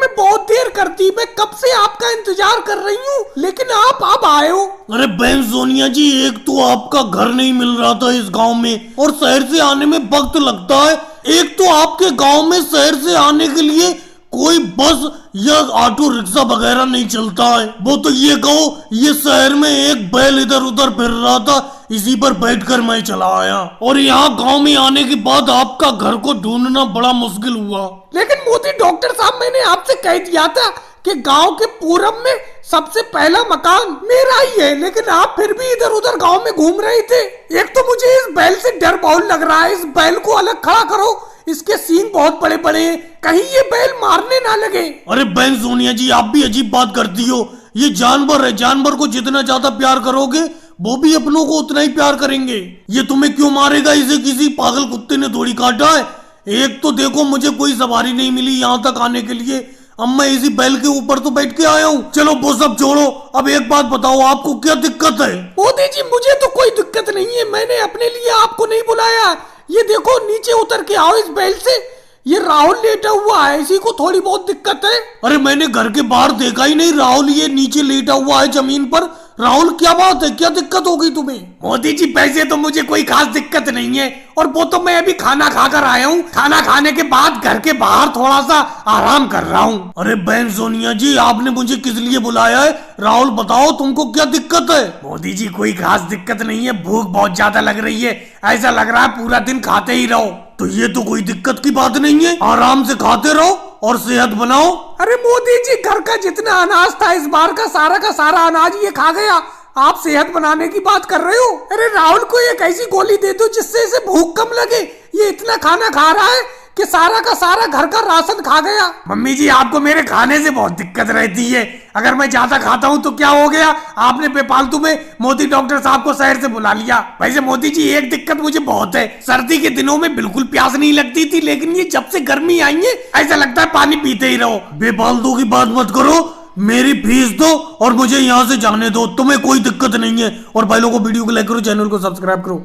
में बहुत देर कर दी, मैं कब से आपका इंतजार कर रही हूँ, लेकिन आप अब आए हो। अरे बहन सोनिया जी, एक तो आपका घर नहीं मिल रहा था इस गांव में और शहर से आने में वक्त लगता है। एक तो आपके गांव में शहर से आने के लिए कोई बस या ऑटो रिक्शा वगैरह नहीं चलता है। वो तो ये कहो, ये शहर में एक बैल इधर उधर फिर रहा था, इसी पर बैठकर मैं चला आया। और यहाँ गांव में आने के बाद आपका घर को ढूंढना बड़ा मुश्किल हुआ। लेकिन मोदी डॉक्टर साहब, मैंने आपसे कह दिया था कि गांव के पूरब में सबसे पहला मकान मेरा ही है, लेकिन आप फिर भी इधर उधर गांव में घूम रहे थे। एक तो मुझे इस बैल से डर बहुत लग रहा है, इस बैल को अलग खड़ा करो, इसके सींग बहुत बड़े बड़े हैं, कहीं ये बैल मारने ना लगे। अरे बहन सोनिया जी, आप भी अजीब बात करती हो। ये जानवर है, जानवर को जितना ज्यादा प्यार करोगे वो भी अपनों को उतना ही प्यार करेंगे। ये तुम्हें क्यों मारेगा? इसे किसी पागल कुत्ते ने थोड़ी काटा है। एक तो देखो, मुझे कोई सवारी नहीं मिली यहाँ तक आने के लिए, अब मैं इसी बैल के ऊपर तो बैठ के आया हूँ। चलो वो सब छोड़ो, अब एक बात बताओ, आपको क्या दिक्कत है? मोदी जी, मुझे तो कोई दिक्कत नहीं है, मैंने अपने लिए आपको नहीं बुलाया। ये देखो, नीचे उतर के आओ इस बैल से। ये राहुल लेटा हुआ है, इसी को थोड़ी बहुत दिक्कत है। अरे मैंने घर के बाहर देखा ही नहीं राहुल, ये नीचे लेटा हुआ है जमीन पर। राहुल क्या बात है, क्या दिक्कत हो गई तुम्हें? मोदी जी, पैसे तो मुझे कोई खास दिक्कत नहीं है, और वो तो मैं अभी खाना खाकर आया हूँ। खाना खाने के बाद घर के बाहर थोड़ा सा आराम कर रहा हूँ। अरे बहन सोनिया जी, आपने मुझे किस लिए बुलाया है? राहुल बताओ, तुमको क्या दिक्कत है? मोदी जी, कोई खास दिक्कत नहीं है, भूख बहुत ज्यादा लग रही है, ऐसा लग रहा है पूरा दिन खाते ही रहो। तो ये तो कोई दिक्कत की बात नहीं है, आराम से खाते रहो और सेहत बनाओ। अरे मोदी जी, घर का जितना अनाज था इस बार का सारा अनाज ये खा गया, आप सेहत बनाने की बात कर रहे हो? अरे राहुल को एक ऐसी गोली दे दो जिससे इसे भूख कम लगे। ये इतना खाना खा रहा है कि सारा का सारा घर का राशन खा गया। मम्मी जी, आपको मेरे खाने से बहुत दिक्कत रहती है, अगर मैं ज्यादा खाता हूँ तो क्या हो गया? आपने बेफालतू में मोदी डॉक्टर साहब को शहर से बुला लिया। वैसे मोदी जी, एक दिक्कत मुझे बहुत है, सर्दी के दिनों में बिल्कुल प्यास नहीं लगती थी, लेकिन ये जब से गर्मी आई है ऐसा लगता है पानी पीते ही रहो। बेफालतू की बात मत करो, मेरी फीस दो और मुझे यहाँ से जाने दो, तुम्हें कोई दिक्कत नहीं है। और भाई लोगों को वीडियो को लाइक करो, चैनल को सब्सक्राइब करो।